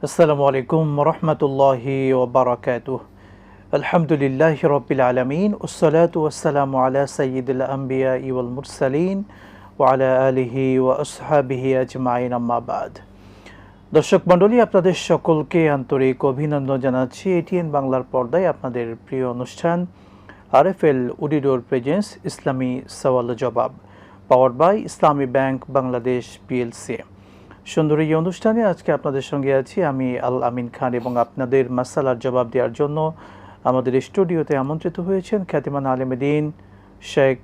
আসসালামু আলাইকুম রহমতুল্লাহি ওবরাকাতুহ। আলহামদুলিল্লাহি রব্বিল আলামিন ওয়াসসালাতু ওয়াসসালামু আলা সাইয়্যিদিল আম্বিয়া ওয়াল মুরসালিন ওয়া আলা আলিহি ওয়া আসহাবিহি আজমাইন, আম্মা বাদ। দর্শক মণ্ডলী, আপনাদের সকলকে আন্তরিক অভিনন্দন জানাচ্ছি এটিএন বাংলার পর্দায় আপনাদের প্রিয় অনুষ্ঠান আরএফএল উডিডোর প্রেজেন্স ইসলামী সওয়াল জবাব, powered by Islami bank Bangladesh PLC. সুন্দর এই অনুষ্ঠানে আজকে আপনাদের সঙ্গে আছি আমি আল আমিন খান, এবং আপনাদের মাসালার জবাব দেওয়ার জন্য আমাদের স্টুডিওতে আমন্ত্রিত হয়েছেন খ্যাতিমান আলেম দ্বীন শেখ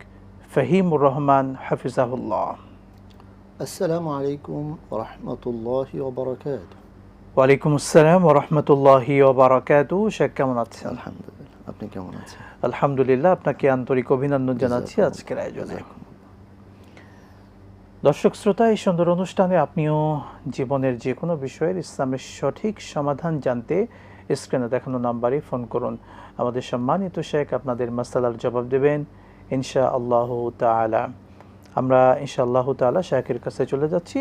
ফাহিমুর রহমান হাফিজাহুল্লাহ। আসসালামু আলাইকুম ওয়া রাহমাতুল্লাহি ওয়া বারাকাতুহু। ওয়ালাইকুম আসসালাম ওয়া রাহমাতুল্লাহি ওয়া বারাকাতুহু। শেখ, কেমন আছেন? আলহামদুলিল্লাহ, আপনি কেমন আছেন? আলহামদুলিল্লাহ, আপনাকে আন্তরিক অভিনন্দন জানাচ্ছি আজকের আয়োজনে। দর্শক শ্রোতা, এই সুন্দর অনুষ্ঠানে আপনিও জীবনের যে কোনো বিষয়ের ইসলামের সঠিক সমাধান জানতে স্ক্রিনে দেখানো নাম্বারে ফোন করুন। আমাদের সম্মানিত শেখ আপনাদের মাসালার জবাব দেবেন ইনশা আল্লাহ তাআলা। আমরা ইনশা আল্লাহ তাআলা শেখের কাছে চলে যাচ্ছি,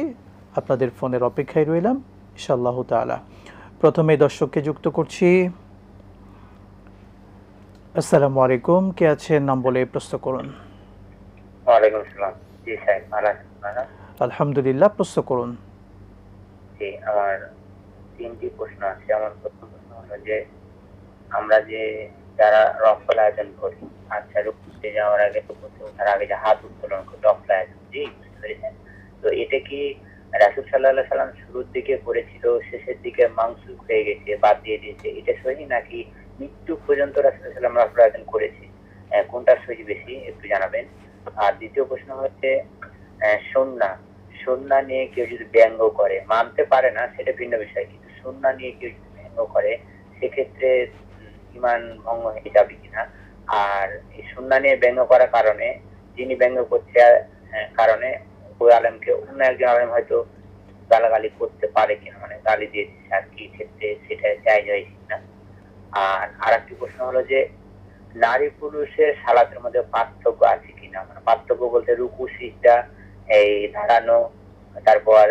আপনাদের ফোনের অপেক্ষায় রইলাম ইনশা আল্লাহ তাআলা। প্রথমে দর্শককে যুক্ত করছি। আসসালামু আলাইকুম, কে আছেন? নাম বলে প্রশ্ন করুন। ওয়ালাইকুম আসসালাম। জি স্যার, ভালো আছেন আপনারা? আলহামদুলিল্লাহ, প্রশ্ন করুন। জি, আমার তিনটি প্রশ্ন আছে। আমার প্রথম প্রশ্ন হলো যে আমরা যে যারা রফল আয়োজন করি, আচ্ছা রুকুতে যাওয়ার আগে, রুকুতে ওঠার আগে যে হাত উত্তোলন করি রফল আয়োজন, জি বুঝতে পেরেছেন? তো এটা কি রাসূল সাল্লাল্লাহু আলাইহি সাল্লাম শুরুর দিকে করেছিল, শেষের দিকে মানসুখ হয়ে গেছে, বাদ দিয়ে দিয়েছে, এটা সহি নাকি মৃত্যু পর্যন্ত রাসূল সাল্লাল্লাহু আলাইহি সাল্লাম রফল আয়োজন করেছে? কোনটা সহি বেশি একটু জানাবেন। আর দ্বিতীয় প্রশ্ন হচ্ছে সুন্নাহ নিয়ে কেউ যদি ব্যঙ্গ করে, মানতে পারে না সেটা ভিন্ন বিষয়, কিন্তু সুন্নাহ নিয়ে কেউ যদি ব্যঙ্গ করে সেক্ষেত্রে ঈমান ভঙ্গ হয়ে যাবে কিনা? আর এই সুন্নাহ নিয়ে ব্যঙ্গ করার কারণে যিনি ব্যঙ্গ করছে কারণে ওই আলেমকে অন্য একজন আলেম হয়তো গালাগালি করতে পারে কিনা, মানে গালি দিয়ে দিচ্ছে আর কি, ক্ষেত্রে সেটা জায়েজ হয় কিনা? আর আরেকটি প্রশ্ন হলো যে নারী পুরুষের সালাতের মধ্যে পার্থক্য আছে কিনা, মানে পার্থক্য বলতে রুকু সিজদা, এই দাঁড়ানো, তারপর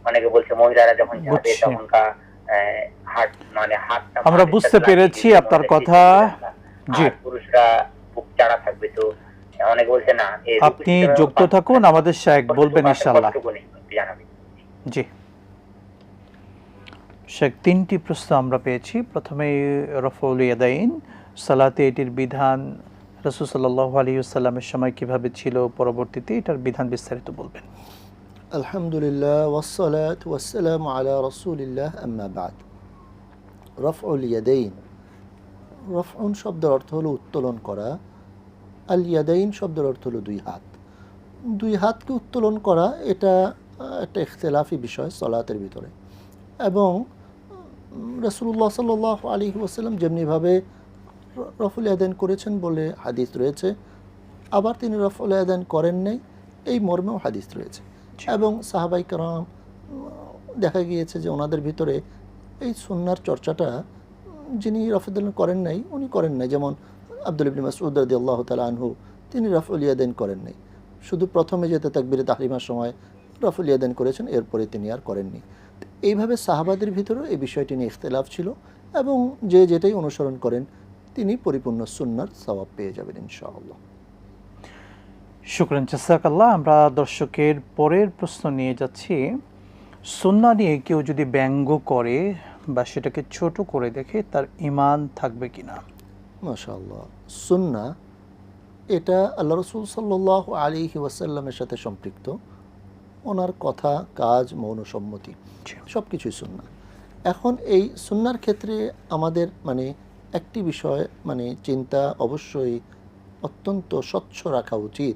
অনেকে বলছে মহিলারা যখন যাবে তখনকার হাত, মানে হাতটা আমরা বুঝতে পেরেছি আপনার কথা। জি, পুরুষরা বুক চাড়া থাকবে, তো অনেকে বলছে না। আপনি যুক্ত থাকুন, আমাদের শেখ বলবেন ইনশাআল্লাহ। জানাবেন। জি শেখ, তিনটি প্রশ্ন আমরা পেয়েছি। প্রথমে রফউল ইয়াদাইন সালাতে, এটির বিধান রাসূল সাল্লাল্লাহু আলাইহি ওয়াসাল্লামের সময় কিভাবে ছিল, পরবর্তীতে এটার বিধান বিস্তারিত বলবেন। আলহামদুলিল্লাহ ওয়াসসালাতু ওয়াসসালামু আলা রাসূলিল্লাহ, আম্মা বাদ। রফউল ইয়াদাইন, রফউন শব্দের অর্থ হলো উত্তোলন করা। আল ইয়াদাইন শব্দের অর্থ হলো দুই হাত। দুই হাতকে উত্তোলন করা এটা একটা ইখতিলাফি বিষয় সালাতের ভিতরে, এবং রাসূলুল্লাহ সাল্লাল্লাহু আলাইহি ওয়াসাল্লাম যেমনিভাবে রফউল ইয়াদাইন করেছেন বলে হাদিস রয়েছে, আবার তিনি রফউল ইয়াদাইন করেন নাই এই মর্মেও হাদিস রয়েছে। এবং সাহাবাই কেরাম দেখা গিয়েছে যে ওনাদের ভিতরে এই সুন্নাহর চর্চাটা যিনি রফউল ইয়াদাইন করেন নাই উনি করেন নাই। যেমন আব্দুল্লাহ ইবনে মাসউদ রাদিয়াল্লাহু তাআলা আনহু, তিনি রফউল ইয়াদাইন করেন নাই, শুধু প্রথমে যেতে তাকবীরে তাহরিমার সময় রফউল ইয়াদাইন করেছেন, এরপরে তিনি আর করেননি। এইভাবে সাহাবাদের ভিতরেও এই বিষয়টি নিয়ে ইখতিলাফ ছিল, এবং যে যেটাই অনুসরণ করেন তিনি পরিপূর্ণ সুন্নাহর সওয়াব পেয়ে যাবেন ইনশাআল্লাহ। শুকরান, জাযাকাল্লাহ। আমরা দর্শকের পরের প্রশ্ন নিয়ে যাচ্ছি। সুন্নাহ নিয়ে কেউ যদি ব্যঙ্গ করে বা সেটাকে ছোট করে দেখে, তার ঈমান থাকবে কিনা? মাশাআল্লাহ, সুন্নাহ এটা আল্লাহ রাসূল সাল্লাল্লাহু আলাইহি ওয়াসাল্লামের সাথে সম্পৃক্ত। ওনার কথা, কাজ, মৌন সম্মতি সব কিছুই সুন্নাহ। এখন এই সুন্নাহর ক্ষেত্রে আমাদের একটি বিষয় চিন্তা অবশ্যই অত্যন্ত স্বচ্ছ রাখা উচিত।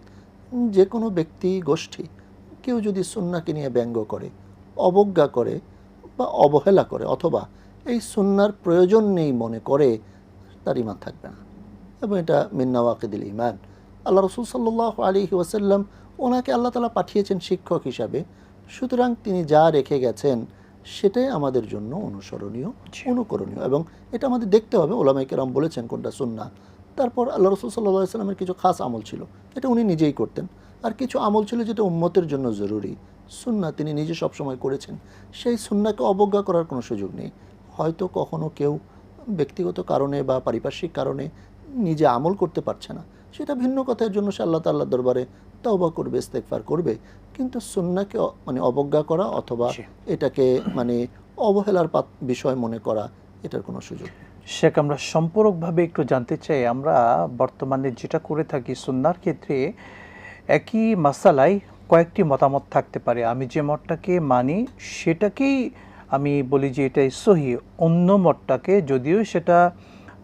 যে কোনো ব্যক্তি, গোষ্ঠী কেউ যদি সুন্নাহকে নিয়ে ব্যঙ্গ করে, অবজ্ঞা করে বা অবহেলা করে, অথবা এই সুন্নাহর প্রয়োজন নেই মনে করে, তার ঈমান থাকবে না, এবং এটা মিন নাওয়াকিদিল ঈমান। আল্লাহ রাসূল সাল্লাল্লাহু আলাইহি ওয়াসাল্লাম ওনাকে আল্লাহ তাআলা পাঠিয়েছেন শিক্ষক হিসাবে, সুতরাং তিনি যা রেখে গেছেন সেটাই আমাদের জন্য অনুসরণীয়, অনুকরণীয়, এবং এটা আমাদের দেখতে হবে উলামায়ে কেরাম বলেছেন কোনটা সুন্নাহ। তারপর আল্লাহ রাসূল সাল্লাল্লাহু আলাইহি ওয়াসাল্লামের কিছু খাস আমল ছিল, এটা উনি নিজেই করতেন, আর কিছু আমল ছিল যেটা উম্মতের জন্য জরুরি, সুন্নাহ তিনি নিজে সবসময় করেছেন, সেই সুন্নাহকে অবজ্ঞা করার কোনো সুযোগ নেই। হয়তো কখনো কেউ ব্যক্তিগত কারণে বা পারিপার্শ্বিক কারণে নিজে আমল করতে পারছে না, সেটা ভিন্ন কথার জন্য সে আল্লাহ তাআলার দরবারে তওবা করবে, ইস্তেগফার করবে। কিন্তু সুন্নাহকে মানে অবজ্ঞা করা অথবা এটাকে মানে অবহেলার বিষয় মনে করা, এটার কোনো সুযোগ নেই। শেখ, আমরা সম্পূরকভাবে একটু জানতে চাই, আমরা বর্তমানে যেটা করে থাকি সুন্নাহর ক্ষেত্রে একই মাসালায় কয়েকটি মতামত থাকতে পারে। আমি যে মতটাকে মানি সেটাকেই আমি বলি যে এটাই সহি, অন্য মতটাকে যদিও সেটা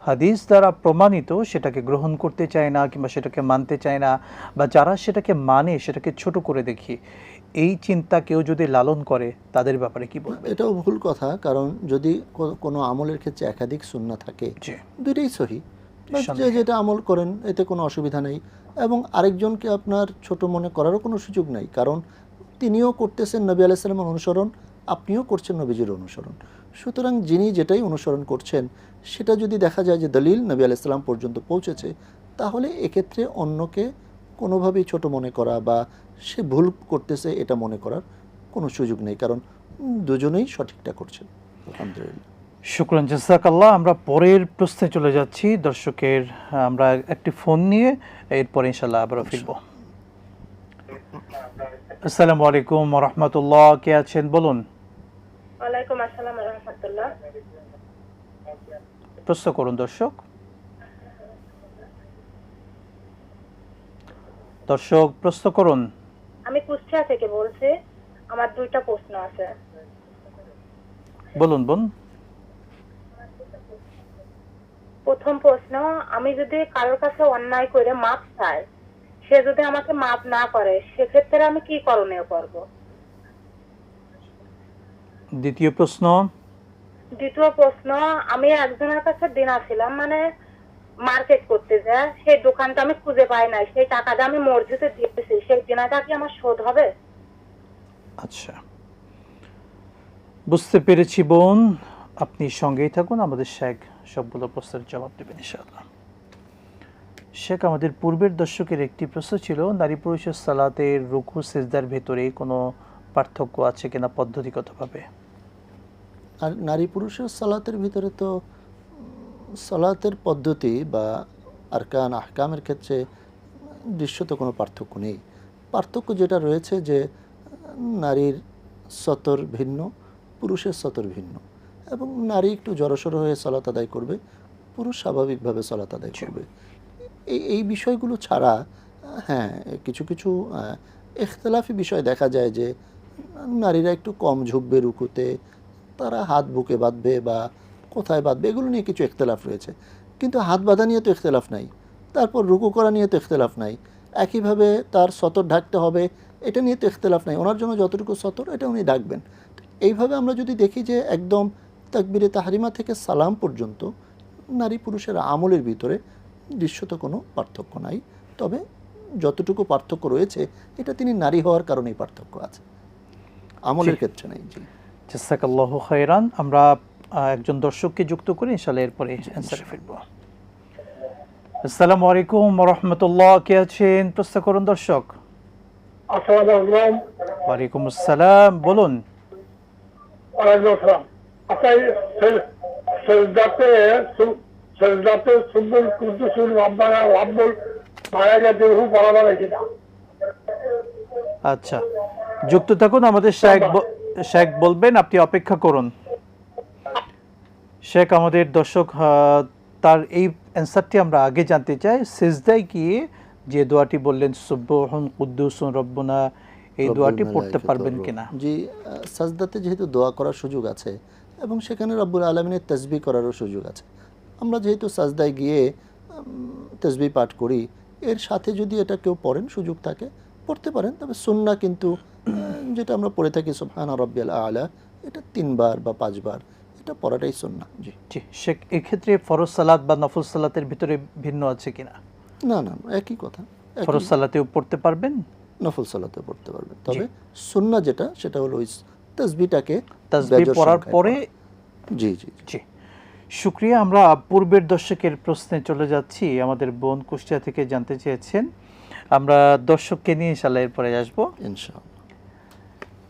হাদিস দ্বারা প্রমাণিত সেটাকে গ্রহণ করতে চায় না কিংবা সেটাকে মানতে চায় না, বা যারা সেটাকে মানে সেটাকে ছোট করে দেখি, এই চিন্তা কেউ যদি লালন করে তাদের ব্যাপারে কি বলবেন? এটাও ভুল কথা, কারণ যদি কোনো আমলের ক্ষেত্রে একাধিক সুন্নাহ থাকে, দুইটাই সহি, যে যেটা আমল করেন এতে কোনো অসুবিধা নেই, এবং আরেকজনকে আপনার ছোট মনে করারও কোনো সুযোগ নাই, কারণ তিনিও করতেছেন নবী আলাইহিস সালামের অনুসরণ, আপনিও করছেন নবীজির অনুসরণ। সুতরাং যিনি যেটাই অনুসরণ করছেন সেটা যদি দেখা যায় যে দলিল নবী আলাইহিস সালাম পর্যন্ত পৌঁছেছে, তাহলে এক্ষেত্রে অন্যকে কোনোভাবেই ছোট মনে করা বা সে ভুল করতেছে এটা মনে করার কোনো সুযোগ নেই, কারণ দুজনেই সঠিকটা করছেন। আলহামদুলিল্লাহ, শুকরান, জাযাকাল্লাহ। আমরা পরের প্রশ্নে চলে যাচ্ছি। দর্শকের আমরা একটি ফোন নিয়ে এরপর ইনশাআল্লাহ আবারও ফিরব। আসসালামু আলাইকুম ওয়া রাহমাতুল্লাহ, কে আছেন বলুন? ওয়ালাইকুম আসসালাম ওয়া রাহমাতুল্লাহ। প্রশ্ন করুন দর্শক। দর্শক প্রশ্ন করুন। আমি কুষ্টিয়া থেকে বলছি, আমার দুইটা প্রশ্ন আছে। বলুন বোন। প্রথম প্রশ্ন, আমি যদি কারোর কাছে অন্যায় করে মাপ চাই, সে যদি আমাকে মাপ না করে, সেক্ষেত্রে আমি কি করণীয় করব? দ্বিতীয় প্রশ্ন। দ্বিতীয় প্রশ্ন, আমি একজনের কাছে দিনা ছিলাম, মানে মার্কেট করতে যায়, সেই দোকানটা আমি খুঁজে পাই নাই, সেই টাকাটা আমি মসজিদে দিয়েছি, সেই দিনাটা কি আমার শোধ হবে? আচ্ছা, বুঝতে পেরেছি বোন, আপনি সঙ্গেই থাকুন, আমাদের শেখ সবগুলো প্রশ্নের জবাব দেবেন ইনশাআল্লাহ। শেখ, আমাদের পূর্বের দর্শকের একটি প্রশ্ন ছিল, নারী পুরুষের সালাতের রুকু সিজদার ভেতরে কোনো পার্থক্য আছে কিনা পদ্ধতিগতভাবে? আর নারী পুরুষের সালাতের ভিতরে তো সালাতের পদ্ধতি বা আরকান আহকামের ক্ষেত্রে দৃশ্যত কোনো পার্থক্য নেই। পার্থক্য যেটা রয়েছে যে নারীর সতর ভিন্ন, পুরুষের সতর ভিন্ন, এবং নারী একটু জড়সড় হয়ে সালাত আদায় করবে, পুরুষ স্বাভাবিকভাবে সালাত আদায় করবে। এই বিষয়গুলো ছাড়া হ্যাঁ কিছু কিছু ইখতিলাফি বিষয় দেখা যায় যে নারীরা একটু কম ঝুঁকবে রুকুতে, তারা হাত বুকে বাঁধবে বা কোথায় বাঁধবে, এগুলো নিয়ে কিছু ইখতিলাফ রয়েছে। কিন্তু হাত বাঁধা নিয়ে তো ইখতিলাফ নাই, তারপর রুকু করা নিয়ে তো ইখতিলাফ নাই, একইভাবে তার সতর ঢাকতে হবে এটা নিয়ে তো ইখতিলাফ নাই, ওনার জন্য যতটুকু সতর এটা উনি ডাকবেন। এইভাবে আমরা যদি দেখি যে একদম তাকবীরে তাহরিমা থেকে সালাম পর্যন্ত নারী পুরুষের আমলের ভিতরে দৃশ্যত কোনো পার্থক্য নাই, তবে যতটুকু পার্থক্য রয়েছে এটা তিনি নারী হওয়ার কারণেই পার্থক্য আছে, আমলের ক্ষেত্রে নেই। জি, জাযাকাল্লাহু খাইরান। আমরা একজন দর্শককে যুক্ত করি, ইনশাআল্লাহ এরপরে অ্যানসারে ফিরব। আসসালামু আলাইকুম ওয়া রাহমাতুল্লাহ, কে আছেন? প্রশ্ন করুন দর্শক। আসসালামু আলাইকুম। ওয়ালাইকুম আসসালাম, বলুন। ওয়ালাইকুম আসসালাম। আপনার সেজদাতে সুবুল কুদ্দুসুর রব্বানা রাব্বুল মালাইকাতুহু বরাবর কিনা? আচ্ছা, যুক্ত থাকুন, আমাদের শেখ বলবেন, আপনি অপেক্ষা করুন। শেখ, আমাদের দর্শক তার এই অ্যান্সারটি আমরা আগে জানতে চাই। সিজদায় গিয়ে যে দোয়াটি বললেন সুবহুন কুদ্দুসুন রব্বুনা, এই দোয়াটি পড়তে পারবেন কিনা? জি, সাজদাতে যেহেতু দোয়া করার সুযোগ আছে এবং সেখানে রব্বুল আলামিনের তাসবিহ করারও সুযোগ আছে, আমরা যেহেতু সাজদায় গিয়ে তাসবিহ পাঠ করি, এর সাথে যদি এটা কেউ পড়েন সুযোগ থাকে পড়তে পারেন, তবে সুন্নাহ কিন্তু যেটা আমরা পড়ে থাকি সুবহানা রাব্বিয়াল আলা, এটা 3 বার বা 5 বার এটা পড়াটাই সুন্নাহ। জি জি শেখ, এক্ষেত্রে ফরজ সালাত বা নফল সালাতের ভিতরে ভিন্ন আছে কিনা? না না, একই কথা, ফরজ সালাতেও পড়তে পারবেন, নফল সালাতেও পড়তে পারবেন, তবে সুন্নাহ যেটা সেটা হলো ওই তাসবিহটাকে তাসবিহ পড়ার পরে। জি জি জি, শুকরিয়া। আমরা পূর্বের দর্শকের প্রশ্নে চলে যাচ্ছি। আমাদের বোন কুষ্টিয়া থেকে জানতে চেয়েছেন, আমরা দর্শককে নিয়ে ইনশাআল্লাহ এরপরে আসবো ইনশাআল্লাহ।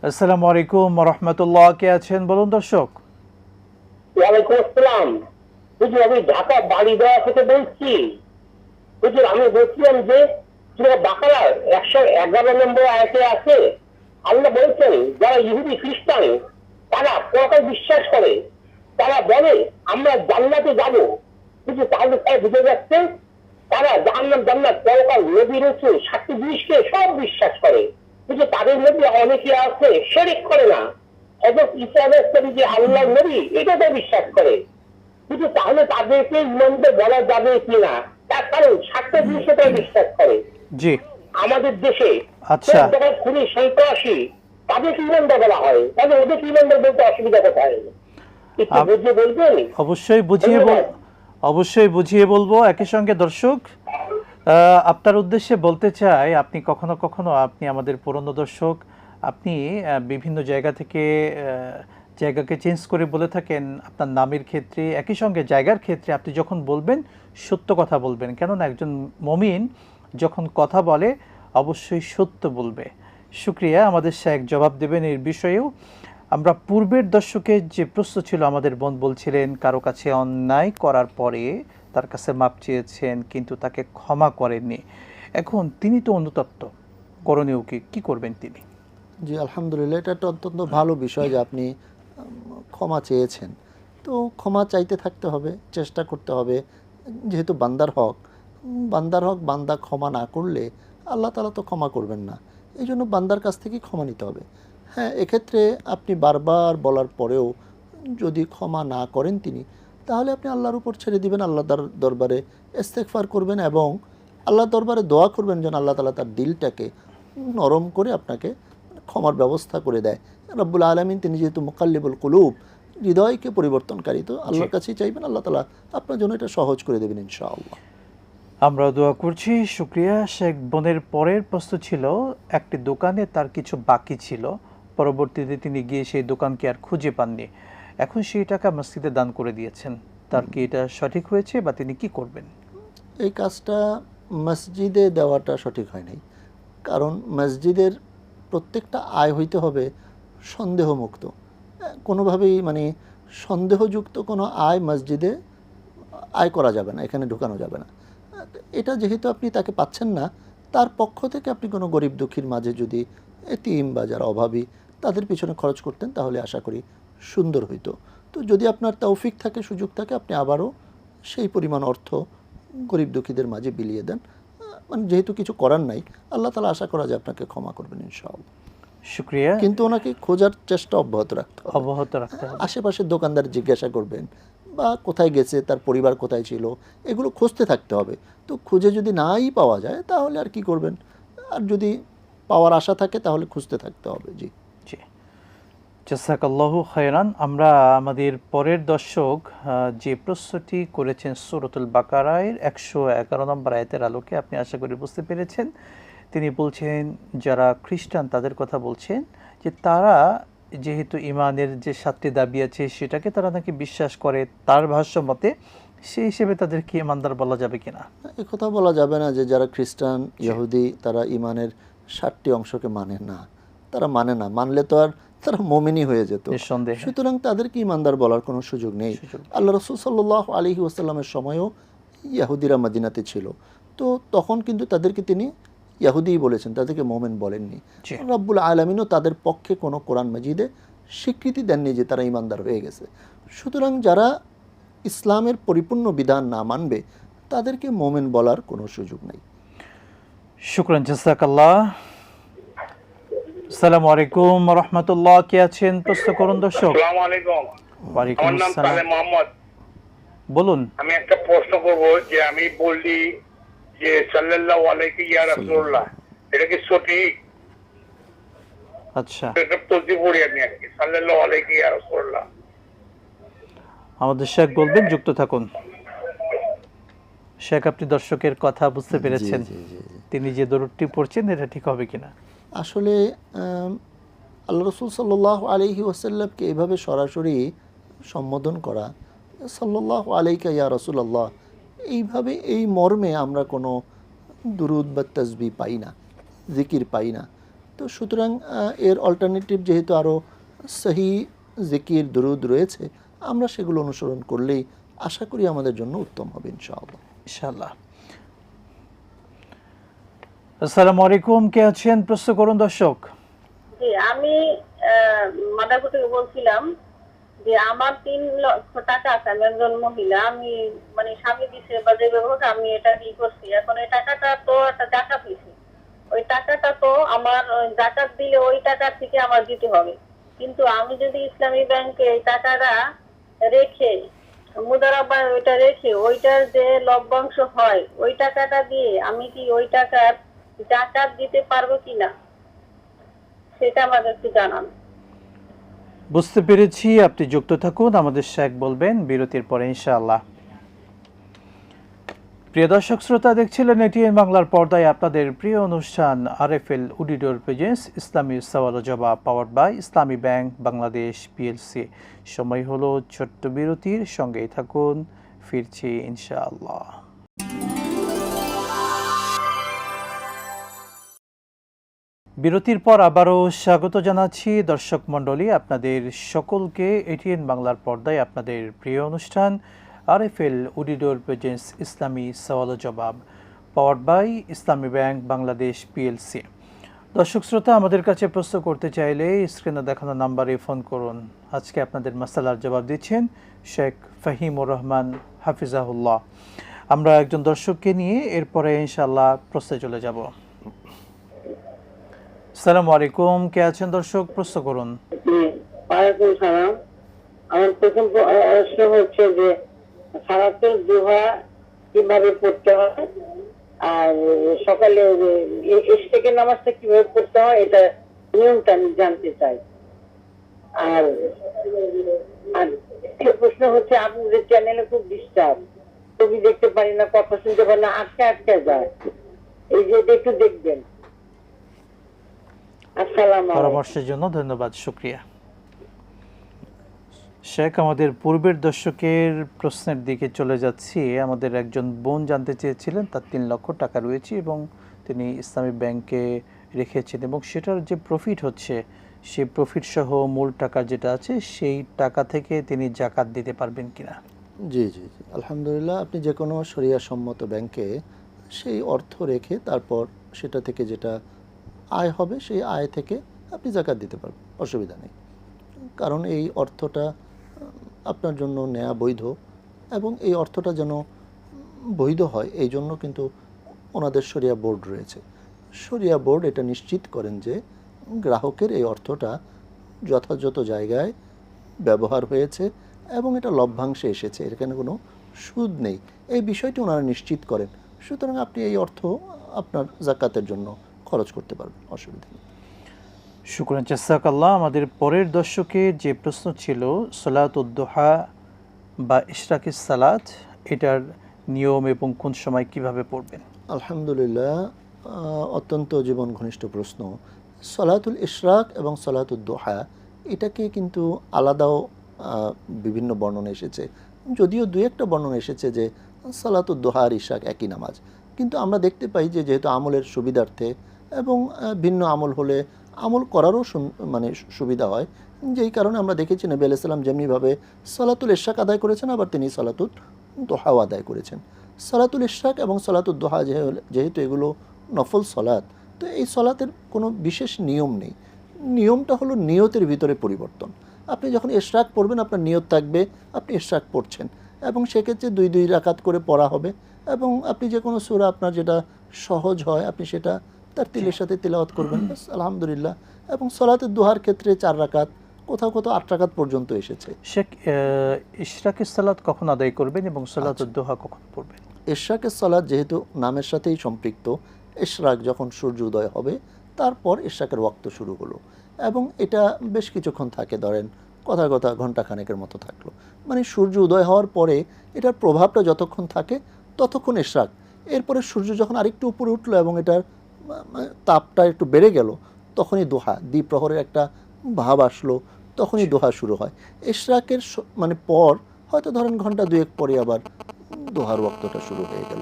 আসসালামু আলাইকুম রহমতুল্লাহ, কে আছেন বলুন দর্শক। ওয়ালাইকুম আসসালাম। হুজুর, আমি ঢাকা বাড়ি দেওয়া থেকে বলছি। হুজুর, আমি বলছিলাম যে সূরা বাকারার 111 নম্বর আয়াতে আছে, আল্লাহ বলছেন যারা ইহুদি খ্রিস্টান তারা পরকাল বিশ্বাস করে, তারা বলে আমরা জান্নাতে যাব। কিন্তু তাহলে তাই বুঝে যাচ্ছে তারা জাহান্নাম জান্নাত পরকাল নবী রাসূল সাক্ষী জিনিসকে সব বিশ্বাস করে, কিন্তু তাদের মধ্যে অনেকে আছে শিরক করে না। হযরত ঈসা আলাইহিস সালাম যে আল্লাহর নবী এটাতে বিশ্বাস করে, কিন্তু তাহলে তাদেরকে ইমানতে বলা যাবে কিনা, তার কারণ সাক্ষ্য জিনিসে তারা বিশ্বাস করে। জি, আমাদের দেশে আচ্ছা। খুনি সন্ত্রাসী তাদেরকে ইমানদার বলা হয়, তাহলে ওদেরকে ইমানদার বলতে অসুবিধা কোথায়? একটু বুঝিয়ে বলবেন? অবশ্যই বুঝিয়ে বলবো। একই সঙ্গে দর্শক, আপনার উদ্দেশ্যে বলতে চাই, আপনি কখনো কখনো আপনি আমাদের পুরনো দর্শক, আপনি বিভিন্ন জায়গা থেকে জায়গাকে চেঞ্জ করে বলে থাকেন আপনার নামের ক্ষেত্রে, একই সঙ্গে জায়গার ক্ষেত্রে আপনি যখন বলবেন সত্য কথা বলবেন, কেননা একজন মুমিন যখন কথা বলে অবশ্যই সত্য বলবে। শুক্রিয়া, আমাদের শায়েখ জবাব দেবেন এর বিষয়েও। আমরা পূর্বের দর্শকের যে প্রশ্ন ছিল, আমাদের বোন বলছিলেন কারো কাছে অন্যায় করার পরে তার কাছে মাপ চেয়েছেন কিন্তু তাকে ক্ষমা করেননি, এখন তিনি তো অনুতপ্ত, করণীয় কি করবেন তিনি? জি, আলহামদুলিল্লাহ, এটা একটা অত্যন্ত ভালো বিষয় যে আপনি ক্ষমা চেয়েছেন। তো ক্ষমা চাইতে থাকতে হবে, চেষ্টা করতে হবে, যেহেতু বান্দার হক বান্দা ক্ষমা না করলে আল্লাহ তাআলা তো ক্ষমা করবেন না। এই জন্য বান্দার কাছ থেকেই ক্ষমা নিতে হবে। হ্যাঁ, এক্ষেত্রে আপনি বারবার বলার পরেও যদি ক্ষমা না করেন তিনি, তাহলে আপনি আল্লাহর উপর ছেড়ে দিবেন, আল্লাহ দরবারে ইস্তেগফার করবেন এবং আল্লাহর দরবারে দোয়া করবেন যেন আল্লাহ তাআলা তার দিলটাকে নরম করে আপনাকে ক্ষমার ব্যবস্থা করে দেয়। রব্বুল আলামিন তিনি যেহেতু মুকাল্লিবুল কুলুব, হৃদয়কে পরিবর্তনকারী, তো আল্লাহর কাছেই চাইবেন, আল্লাহ তাআলা আপনার জন্য এটা সহজ করে দেবেন ইনশাআল্লাহ। আমরা দোয়া করছি। শুক্রিয়া। শেখ বোনের পরের প্রশ্ন ছিল, একটি দোকানে তার কিছু বাকি ছিল, পরবর্তীতে তিনি গিয়ে সেই দোকানকে আর খুঁজে পাননি, এখন সেই টাকা মসজিদে দান করে দিয়েছেন, তার কি এটা সঠিক হয়েছে বা তিনি কি করবেন? এই কাজটা মসজিদে দেওয়াটা সঠিক হয় নাই, কারণ মসজিদের প্রত্যেকটা আয় হইতে হবে সন্দেহমুক্ত। কোনোভাবেই সন্দেহযুক্ত কোনো আয় মসজিদে আয় করা যাবে না, এখানে ঢুকানো যাবে না। এটা যেহেতু আপনি তাকে পাচ্ছেন না, তার পক্ষ থেকে আপনি কোনো গরিব দুঃখীর মাঝে যদি এতিম বা যারা অভাবী তাদের পিছনে খরচ করতেন তাহলে আশা করি সুন্দর হইতো। তো যদি আপনার তৌফিক থাকে, সুযোগ থাকে, আপনি আবারও সেই পরিমাণ অর্থ গরিব দুঃখীদের মাঝে বিলিয়ে দেন। যেহেতু কিছু করার নাই, আল্লাহ তাআলা আশা করা যায় আপনাকে ক্ষমা করবেন ইনশাআল্লাহ। শুক্রিয়া। কিন্তু ওনাকে খোঁজার চেষ্টা অব্যাহত রাখতে হবে। আশেপাশের দোকানদার জিজ্ঞাসা করবেন বা কোথায় গেছে, তার পরিবার কোথায় ছিল, এগুলো খুঁজতে থাকতে হবে। তো খুঁজে যদি নাই পাওয়া যায় তাহলে আর কি করবেন, আর যদি পাওয়ার আশা থাকে তাহলে খুঁজতে থাকতে হবে। জি জি, জাযাকাল্লাহু খায়রান। আমরা আমাদের পরের দর্শক যে প্রশ্নটি করেছেন সূরাতুল বাকারার 111 নম্বর আয়াতের আলোকে আপনি আশা করি বুঝতে পেরেছেন। তিনি বলছেন যারা খ্রিস্টান তাদের কথা বলছেন, যে তারা যেহেতু ইমানের যে 7টি দাবি আছে সেটাকে তারা নাকি বিশ্বাস করে, তার ভাষ্য মতে সেই হিসেবে তাদেরকে ইমানদার বলা যাবে কিনা? এ কথা বলা যাবে না যে যারা খ্রিস্টান ইহুদি তারা ইমানের 7টি অংশকে মানে না, তারা মানে না, মানলে তো আর তারা মুমিনই হয়ে যেত। সুতরাং তাদেরকে ইমানদার বলার কোনো সুযোগ নেই। আল্লাহ রাসূল সাল্লাল্লাহু আলাইহি ওয়াসাল্লামের সময়ও ইহুদিরা মদিনাতে ছিল, তো তখন কিন্তু তাদেরকে তিনি ইহুদিই বলেছেন, তাদেরকে মুমিন বলেননি। রব্বুল আলামিনও তাদের পক্ষে কোনো কোরআন মাজিদে স্বীকৃতি দেননি যে তারা ইমানদার হয়ে গেছে। সুতরাং যারা ইসলামের পরিপূর্ণ বিধান না মানবে তাদেরকে মুমিন বলার কোনো সুযোগ নেই। শুকরান, জাযাকাল্লাহ। আসসালামু আলাইকুম ওয়া রাহমাতুল্লাহ, কে আছেন প্রশ্ন করুন দর্শক। আসসালামু আলাইকুম। ওয়ালাইকুম আমার নাম আসসালাম। সালেম মোহাম্মদ। বলুন। আমি একটা প্রশ্ন করব, যে আমি বলি যে সাল্লাল্লাহু আলাইহি ইয়া রাসূলুল্লাহ, এটা কি সঠিক? আচ্ছা, এটা তসবিহ পড়ি আমি আজকে, সাল্লাল্লাহু আলাইহি ইয়া রাসূলুল্লাহ। আমাদের শেখ বলবেন, যুক্ত থাকুন। শেখ, আপনি দর্শকের কথা বুঝতে পেরেছেন, তিনি যে দরুদটি পড়ছেন এটা ঠিক হবে কিনা? আসলে আল্লাহ রাসূল সাল্লাল্লাহু আলাইহি ওয়াসাল্লামকে এভাবে সরাসরি সম্বোধন করা, সাল্লাল্লাহু আলাইকা ইয়া রাসূলুল্লাহ, এইভাবে এই মর্মে আমরা কোনো দুরুদ বা তাসবিহ পাই না, জিকির পাই না। তো সুতরাং এর অল্টারনেটিভ যেহেতু আরও সহি জিকির দুরুদ রয়েছে, আমরা সেগুলো অনুসরণ করলেই আশা করি আমাদের জন্য উত্তম হবে ইনশাআল্লাহ। ইনশাআল্লাহ। আসসালামু আলাইকুম, কে আছেন? প্রশ্ন করুন দর্শক। জি, আমি মাদারপুর থেকে বলছিলাম যে আমার 3 লক্ষ টাকা আছে। আমি একজন মহিলা, আমি মানে স্বামী দিছে বা যে ব্যবহার আমি এটা কি করছি, এখন এই টাকাটা তো একটা জাকাত হয়েছে, ওই টাকাটা তো আমার জাকাত দিলে ওই টাকা থেকে আমার দিতে হবে। কিন্তু আমি যদি ইসলামী ব্যাংকে এই টাকাটা রেখে মুদারাবা ওইটা রেখে ওইটার যে লভ্যাংশ হয় ওই টাকাটা দিয়ে আমি কি ওই টাকার জাকাত দিতে পারবো কিনা, সেটা আমাদের একটু জানান। বুঝতে পেরেছি, আপনি যুক্ত থাকুন, আমাদের শেখ বলবেন বিরতির পরে ইনশাআল্লাহ। প্রিয় দর্শক শ্রোতা, দেখছিলেন এটিএন বাংলার পর্দায় আপনাদের প্রিয় অনুষ্ঠান আরএফএল অডিটর প্রেজেন্স ইসলামী সওয়াল ও জবাব, powered by Islami bank Bangladesh PLC. সময় হলো ছোট্ট বিরতির, সঙ্গেই থাকুন, ফিরছি ইনশাআল্লাহ। বিরতির পর আবারও স্বাগত জানাচ্ছি দর্শক মণ্ডলী, আপনাদের সকলকে এটিএন বাংলার পর্দায় আপনাদের প্রিয় অনুষ্ঠান আরএফএল অডিটর প্রেজেন্স ইসলামী সওয়াল ও জবাব, powered by Islami bank Bangladesh PLC. দর্শক শ্রোতা, আমাদের কাছে প্রশ্ন করতে চাইলে স্ক্রিনে দেখানো নাম্বারে ফোন করুন। আজকে আপনাদের মাসালার জবাব দিচ্ছেন শেখ ফাহিমুর রহমান হাফিজাহুল্লাহ। আমরা একজন দর্শককে নিয়ে এরপরে ইনশাআল্লাহ প্রশ্নে চলে যাব। আসসালামু আলাইকুম, কে আছেন দর্শক? প্রশ্ন করুন। ওয়ালাইকুম সালাম। আমার প্রথম প্রশ্ন হচ্ছে যে সালাতুল দুহা কিভাবে পড়তে হয়, আর সকালে ইশতেকের নামাজটা কিভাবে পড়তে হয়, এটা নিয়মটা আমি জানতে চাই। আর প্রশ্ন হচ্ছে আপনাদের চ্যানেলে খুব ডিস্টার্ব, ছবি দেখতে পারি না, কথা শুনতে পারি না, আটকে আটকে যায়, এই যে এটা একটু দেখবেন। পরামর্শের জন্য ধন্যবাদ, শুকরিয়া। শেখ, আমাদের পূর্বের দর্শকের প্রশ্নের দিকে চলে যাচ্ছি। আমাদের একজন বোন জানতে চেয়েছিলেন তার 3 লক্ষ টাকা রয়েছে এবং তিনি ইসলামী ব্যাংকে রেখেছেন এবং সেটার যে প্রফিট হচ্ছে সেই প্রফিট সহ মূল টাকা যেটা আছে সেই টাকা থেকে তিনি জাকাত দিতে পারবেন কিনা? জি জি জি, আলহামদুলিল্লাহ। আপনি যে কোনো শরিয়া সম্মত ব্যাংকে সেই অর্থ রেখে তারপর সেটা থেকে যেটা আয় হবে সেই আয় থেকে আপনি জাকাত দিতে পারবেন, অসুবিধা নেই। কারণ এই অর্থটা আপনার জন্য নেয়া বৈধ এবং এই অর্থটা যেন বৈধ হয় এই জন্য কিন্তু ওনাদের শরিয়া বোর্ড রয়েছে। শরিয়া বোর্ড এটা নিশ্চিত করেন যে গ্রাহকের এই অর্থটা যথাযথ জায়গায় ব্যবহার হয়েছে এবং এটা লভ্যাংশে এসেছে, এখানে কোনো সুদ নেই, এই বিষয়টি ওনারা নিশ্চিত করেন। সুতরাং আপনি এই অর্থ আপনার জাকাতের জন্য খরচ করতে পারবেন, অসুবিধা নেই। শুকরান, জাযাকাল্লাহ। আমাদের পরের দর্শকের যে প্রশ্ন ছিল সালাতুদ দুহা বা ইশরাকিস সালাত, এটার নিয়ম এবং কোন সময় কিভাবে পড়বেন? আলহামদুলিল্লাহ, অত্যন্ত জীবন ঘনিষ্ঠ প্রশ্ন। সালাতুল ইশরাক এবং সালাতুদ দুহা এটাকে কিন্তু আলাদাও বিভিন্ন বর্ণনা এসেছে, যদিও 2-1টা বর্ণনা এসেছে যে সালাতুদ দুহা আর ইশরাক একই নামাজ, কিন্তু আমরা দেখতে পাই যে যেহেতু আমলের সুবিধার্থে এবং ভিন্ন আমল হলে আমল করারও মানে সুবিধা হয়, যেই কারণে আমরা দেখেছি নবী আলাইহিস সালাম যেমনিভাবে সালাতুল ইশরাক আদায় করেছেন আবার তিনি সালাতুল দুহাও আদায় করেছেন। সালাতুল ইশরাক এবং সালাতুল দুহা যেহেতু এগুলো নফল সলাত, তো এই সলাতের কোনো বিশেষ নিয়ম নেই। নিয়মটা হলো নিয়তের ভিতরে পরিবর্তন। আপনি যখন ইশরাক পড়বেন আপনার নিয়ত থাকবে আপনি ইশরাক পড়ছেন এবং সেক্ষেত্রে 2-2 রাকাত করে পড়া হবে এবং আপনি যে কোনো সূরা আপনার যেটা সহজ হয় আপনি সেটা তার তিলের সাথে তিলাওয়াত করবেন, আলহামদুলিল্লাহ। এবং সালাতুদ দুহার ক্ষেত্রে 4 রাকাত, কোথাও কোথাও 8 রাকাত পর্যন্ত এসেছে। শেখ, ইশরাকের সালাত কখন আদায় করবেন এবং সালাতুদ দুহা কখন পড়বেন? ইশরাকের সালাত যেহেতু নামের সাথেই সম্পৃক্ত, ইশরাক যখন সূর্য উদয় হবে তারপর ইশরাকের ওয়াক্ত শুরু হলো এবং এটা বেশ কিছুক্ষণ থাকে, ধরেন কথা কথা ঘণ্টাখানেকের মতো থাকলো, মানে সূর্য উদয় হওয়ার পরে এটার প্রভাবটা যতক্ষণ থাকে ততক্ষণ ইশরাক। এরপরে সূর্য যখন আরেকটু উপরে উঠলো এবং এটার তাপটা একটু বেড়ে গেল তখনই দোহা, দ্বিপ্রহরের একটা ভাব আসলো, তখনই দোহা শুরু হয়। ইশরাকের মানে পর হয়তো ধরেন ঘন্টা 2-1 পরে আবার দোহার ওয়াক্তটা শুরু হয়ে গেল।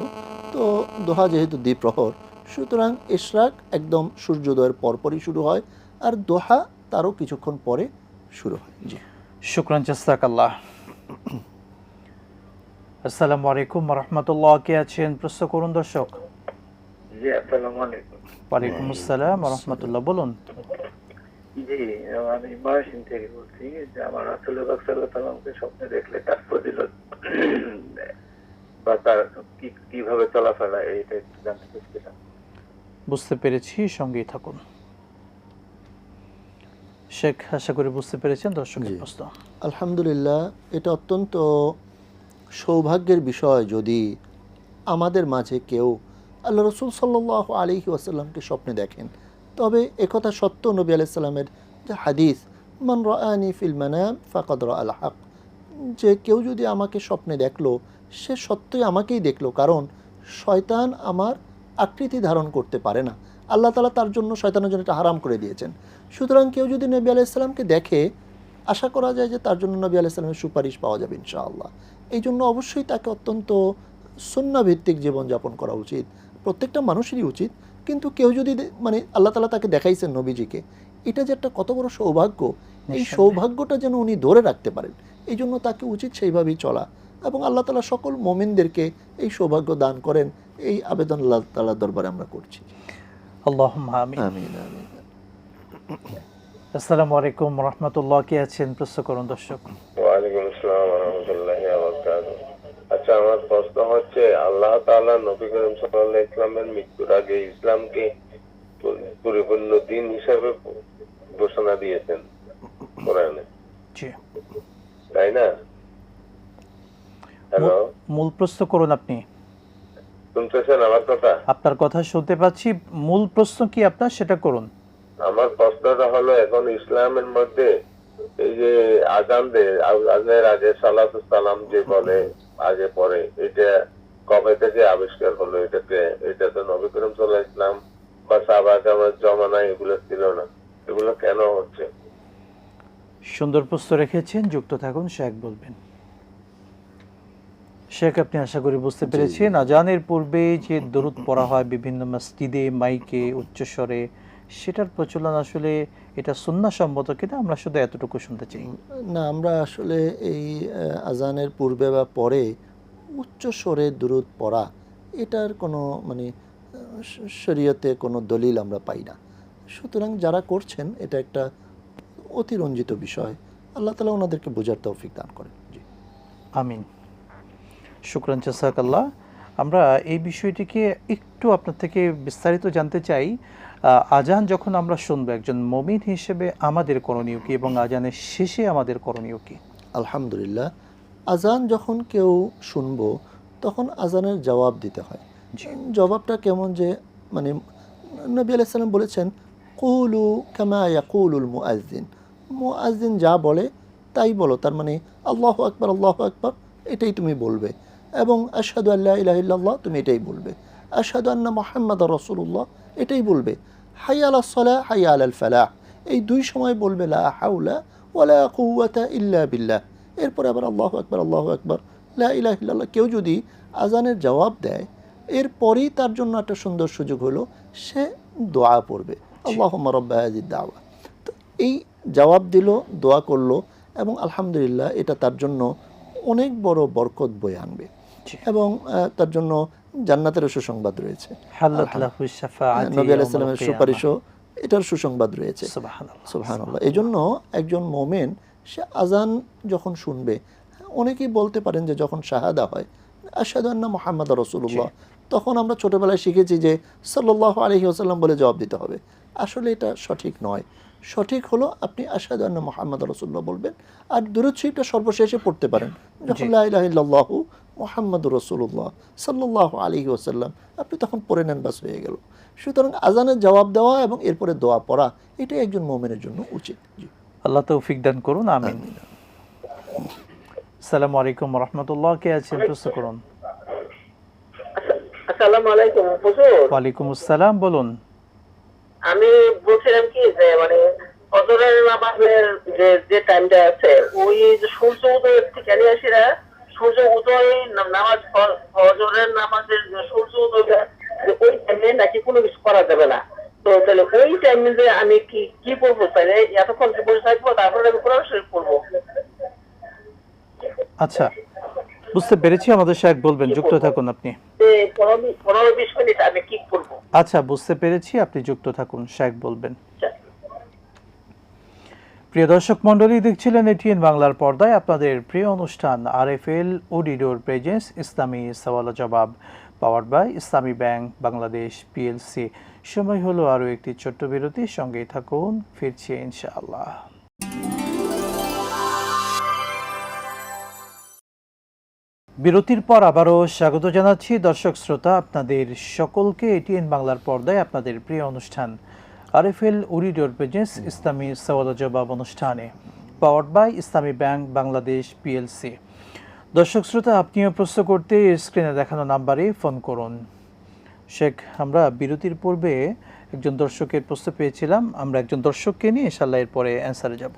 তো দোহা যেহেতু দ্বিপ্রহর, সুতরাং ইশরাক একদম সূর্যোদয়ের পরপরই শুরু হয়, আর দোহা তারও কিছুক্ষণ পরে শুরু হয়। জি, শুকরান জাযাকাল্লাহ। আসসালামু আলাইকুম ওয়া রাহমাতুল্লাহ, কে আছেন? প্রশ্ন করুন দর্শক। জি, আসসালামু আলাইকুম। ওয়ালাইকুম আসসালাম ওয়া রাহমাতুল্লাহ, বলুন। জি, আমি ময়মনসিংহ থেকে বলছি যে আমার রাসূলুল্লাহ সাল্লাল্লাহু আলাইহি ওয়াসাল্লামকে স্বপ্নে দেখলে তার ফজিলত বা তার কিভাবে চলাফেরা এটা একটু জানতে চাচ্ছিলাম। বুঝতে পেরেছি, সঙ্গেই থাকুন। শেখ, আশা করি বুঝতে পেরেছেন দর্শকের জি। প্রশ্ন। আলহামদুলিল্লাহ, এটা অত্যন্ত সৌভাগ্যের বিষয় যদি আমাদের মাঝে কেউ আল্লাহ রসুল সাল্লাল্লাহু আলাইহি ওয়াসাল্লামকে স্বপ্নে দেখেন। তবে একথা সত্য, নবী আলাইহিস সালামের যে হাদিস, মান রাআনি ফিল মানাম ফাকাদ রাআল হক, যে কেউ যদি আমাকে স্বপ্নে দেখলো সে সত্যই আমাকেই দেখলো, কারণ শয়তান আমার আকৃতি ধারণ করতে পারে না। আল্লাহ তাআলা তার জন্য, শয়তানের জন্য এটা হারাম করে দিয়েছেন। সুতরাং কেউ যদি নবী আলাইহিস সালামকে দেখে, আশা করা যায় যে তার জন্য নবী আলাইহিস সালামের সুপারিশ পাওয়া যাবে ইনশাআল্লাহ। এই জন্য অবশ্যই তাকে অত্যন্ত সুন্নাহভিত্তিক জীবনযাপন করা উচিত, প্রত্যেকটা মানুষেরই উচিত। কিন্তু কেউ যদি মানে আল্লাহ তাআলা তাকে দেখাইছেন নবীজিকে, এটা যে একটা কত বড় সৌভাগ্য, এই সৌভাগ্যটা যেন উনি ধরে রাখতে পারেন, এই জন্য তাকে উচিত সেইভাবেই চলা। এবং আল্লাহ তাআলা সকল মুমিনদেরকে এই সৌভাগ্য দান করেন, এই আবেদন আল্লাহ তাআলার দরবারে আমরা করছি। আল্লাহুম্মা আমিন। আমিন আমিন। আসসালামু আলাইকুম ওয়া রাহমাতুল্লাহ, কে আছেন? প্রশ্ন করুন দর্শক। ওয়ালাইকুম আসসালাম ওয়া রাহমাতুল্লাহি ওয়া বারাকাতুহু। আচ্ছা, আমার প্রশ্ন হচ্ছে, আল্লাহ তাআলা নবী করিম সাল্লাল্লাহু আলাইহি ওয়াসাল্লামের মৃত্যুর আগে ইসলামকে পরিপূর্ণ দিন হিসেবে ঘোষণা দিয়েছেন কোরআনে, জি, তাই না? হ্যালো, মূল প্রশ্ন করুন আপনি। শুনতেছেন আমার কথা? আপনার কথা শুনতে পাচ্ছি, মূল প্রশ্ন কি আপনার, সেটা করুন। আমার প্রশ্নটা হলো, এখন ইসলামের মধ্যে এই যে আজানের আগে সালাতুস সালাম যে বলে আগে পরে, এটা কবে থেকে আবিষ্কার হলো? এটা তো নবী করিম সাল্লাল্লাহু আলাইহি ওয়াসাল্লাম বা সাহাবায়ে জামানায় এগুলো ছিল না, এগুলো কেন হচ্ছে? সুন্দর প্রশ্ন রেখেছেন, যুক্ত থাকুন, শেখ বলবেন। শেখ, আপনি আশা করি বুঝতে পেরেছেন, আজানের পূর্বে যে দরুদ পড়া হয় বিভিন্ন মসজিদে মাইকে উচ্চস্বরে, সেটার প্রচলন আসলে এটা সুন্নাহসম্মত কিনা, আমরা শুধু এতটুকু শুনতে চাই। না, আমরা আসলে এই আজানের পূর্বে বা পরে উচ্চ স্বরে দুরূদ পড়া, এটার কোনো মানে শরীয়তে কোনো দলিল আমরা পাই না। সুতরাং যারা করছেন এটা একটা অতিরঞ্জিত বিষয়, আল্লাহ তাআলা ওনাদেরকে বোঝার তৌফিক দান করেন। জি, আমিন। শুকরান জাযাকাল্লাহ। আমরা এই বিষয়টিকে একটু আপনার থেকে বিস্তারিত জানতে চাই। আজান যখন আমরা শুনবো, একজন মুমিন হিসেবে আমাদের করণীয় কি, এবং আজানের শেষে আমাদের করণীয় কি? আলহামদুলিল্লাহ, আজান যখন কেউ শুনবো তখন আজানের জবাব দিতে হয়। জবাবটা কেমন, যে মানে নবী আলাইহিস সালাম বলেছেন, কুলু কামা ইয়াকুলুল মুআজ্জিন, মুআজ্জিন যা বলে তাই বলো। তার মানে আল্লাহু আকবার, আল্লাহু আকবার এটাই তুমি বলবে, এবং আশহাদু আল্লা ইলাহা ইল্লাল্লাহ তুমি এটাই বলবে, আশহাদু আন্না মুহাম্মাদার রাসূলুল্লাহ এটাই বলবে, হাইয়া আলাস সালাহ হাইয়া আলাল ফালাহ এই দুই সময় বলবে লা হাওলা ওয়ালা কুওয়াতা ইল্লা বিল্লাহ। এরপরে আবার আল্লাহু আকবার, আল্লাহু আকবার, লা ইলাহা ইল্লাল্লাহ। কেউ যদি আজানের জবাব দেয়, এরপরেই তার জন্য একটা সুন্দর সুযোগ হলো সে দোয়া পড়বে, আল্লাহুম্মা রাব্বা হাযিহিদ দাওয়া। তো এই জবাব দিল, দোয়া করলো, এবং আলহামদুলিল্লাহ এটা তার জন্য অনেক বড় বরকত বয়ে আনবে, এবং তার জন্য জান্নাতের সুসংবাদ রয়েছে। নবী আলাইহিস সালামের সুপারিশও এটার সুসংবাদ রয়েছে। সুবহানাল্লাহ। এই জন্য একজন মোমেন সে আজান যখন শুনবে, অনেকেই বলতে পারেন যে যখন শাহাদা হয় আশহাদু আন্না মুহাম্মাদার রাসূলুল্লাহ, তখন আমরা ছোটবেলায় শিখেছি যে সাল্লাল্লাহু আলাইহি ওয়াসাল্লাম বলে জবাব দিতে হবে। আসলে এটা সঠিক নয়। সঠিক হলো আপনি আশহাদু আন্না মুহাম্মাদার রাসূলুল্লাহ বলবেন, আর দুরূদ শরীফটা সর্বশেষে পড়তে পারেন, যখন লা ইলাহা ইল্লাল্লাহু মুহাম্মাদুর রাসূলুল্লাহ সাল্লাল্লাহু আলাইহি ওয়াসাল্লাম আপনি তখন পড়ে নেন, বাস হয়ে গেল। সুতরাং আজানের জবাব দেওয়া এবং এরপরে দোয়া পড়া, এটাই একজন মুমিনের জন্য উচিত। জি, আল্লাহ তৌফিক দান করুন, আমিন। আসসালামু আলাইকুম ওয়া রাহমাতুল্লাহ, কে আছেন? প্রশ্ন করুন। আসসালামু আলাইকুম হুজুর। ওয়ালাইকুম আসসালাম, বলুন। আমি বলছিলাম কি যে মানে ফজরের নামাজের যে টাইমটা আছে, ওই সূর্য উদয়ের থেকে নিয়ে আসিরা সূর্য উদয় নামাজ, ফজরের নামাজের সূর্য উদয় ওই টাইমে নাকি কোনো কিছু করা যাবে না। তো তাহলে ওই টাইমে যে আমি কি কি করবো, তাহলে এতক্ষণ কি বসে থাকবো, তারপরে আমি কোরআন শরীফ পড়বো? আচ্ছা, বুঝতে পেরেছি। আমাদের শায়েখ বলবেন, যুক্ত থাকুন আপনি। 15-20 মিনিট আমি কি করবো? আচ্ছা, বুঝতে পেরেছি, আপনি যুক্ত থাকুন, শায়েখ বলবেন। প্রিয় দর্শক মন্ডলী, দেখছিলেন এটিএন বাংলার পর্দায় আপনাদের প্রিয় অনুষ্ঠান আরএফএল অডিডোর প্রেজেন্স ইসলামী সওয়াল জবাব, powered by Islami bank Bangladesh PLC. সময় হলো আরও একটি ছোট্ট বিরতি, সঙ্গেই থাকুন, ফিরছি ইনশাআল্লাহ। বিরতির পর আবারও স্বাগত জানাচ্ছি দর্শক শ্রোতা আপনাদের সকলকে এটিএন বাংলার পর্দায় আপনাদের প্রিয় অনুষ্ঠান আরএফএল অডিডোর প্রেজেন্স ইসলামী সওয়াল জবাব অনুষ্ঠানে, powered by Islami bank Bangladesh PLC. দর্শক শ্রোতা, আপনিও প্রশ্ন করতে স্ক্রিনে দেখানো নাম্বারে ফোন করুন। শেখ, আমরা বিরতির পূর্বে একজন দর্শকের প্রশ্ন পেয়েছিলাম, আমরা একজন দর্শককে নিয়ে ইনশাআল্লাহ এরপরে অ্যান্সারে যাব।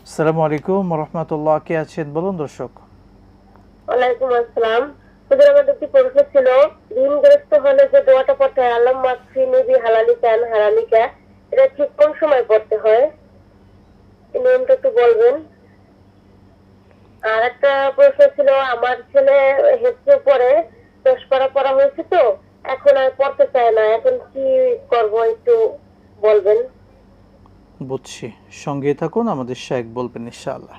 আসসালামু আলাইকুম ওয়া রাহমাতুল্লাহ, কে আছেন বলুন দর্শক? ওয়ালাইকুম আসসালাম। হুজুর, আমার একটি প্রশ্ন ছিল, ঋণগ্রস্ত হলে যে দোয়াটা পড়তে হয়, আল্লাহ মাগফিরনি বি হালালিকা আন হারামিকা, এটা ঠিক কোন সময় পড়তে হয়? এই নিয়মটা একটু বলবেন। আর একটা প্রশ্ন ছিল, আমার ছেলে হেফজে পড়ে 10 পারা পড়া হয়েছে, তো এখন আর পড়তে চায় না, এখন কি করব একটু বলবেন। বুঝছি, সঙ্গে থাকুন, আমাদের শায়েখ বলবেন ইনশাআল্লাহ।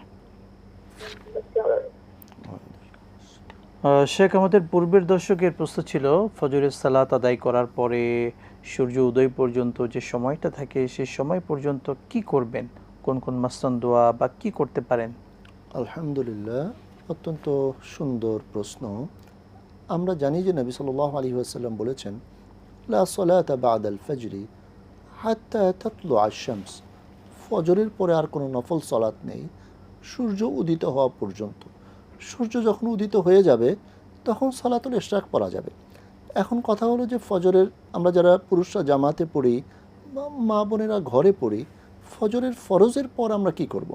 শেখ, আমাদের পূর্বের দর্শকের প্রশ্ন ছিল, ফজরের সালাত আদায় করার পরে সূর্য উদয় পর্যন্ত যে সময়টা থাকে, সেই সময় পর্যন্ত কি করবেন, কোন কোন মাসনুন দোয়া বা কি করতে পারেন? আলহামদুলিল্লাহ, অত্যন্ত সুন্দর প্রশ্ন। আমরা জানি যে নবী সাল্লাল্লাহু আলাইহি ওয়াসাল্লাম বলেছেন, লা সালাতা বা'দাল ফজরি হাত্তা তাতলুআ আশ-শামস, ফজরের পরে আর কোনো নফল সালাত নেই সূর্য উদিত হওয়া পর্যন্ত। সূর্য যখন উদিত হয়ে যাবে তখন সালাতুল ইশরাক পড়া যাবে। এখন কথা হলো যে ফজরের, আমরা যারা পুরুষরা জামাতে পড়ি বা মা বোনেরা ঘরে পড়ি, ফজরের ফরজের পর আমরা কি করব?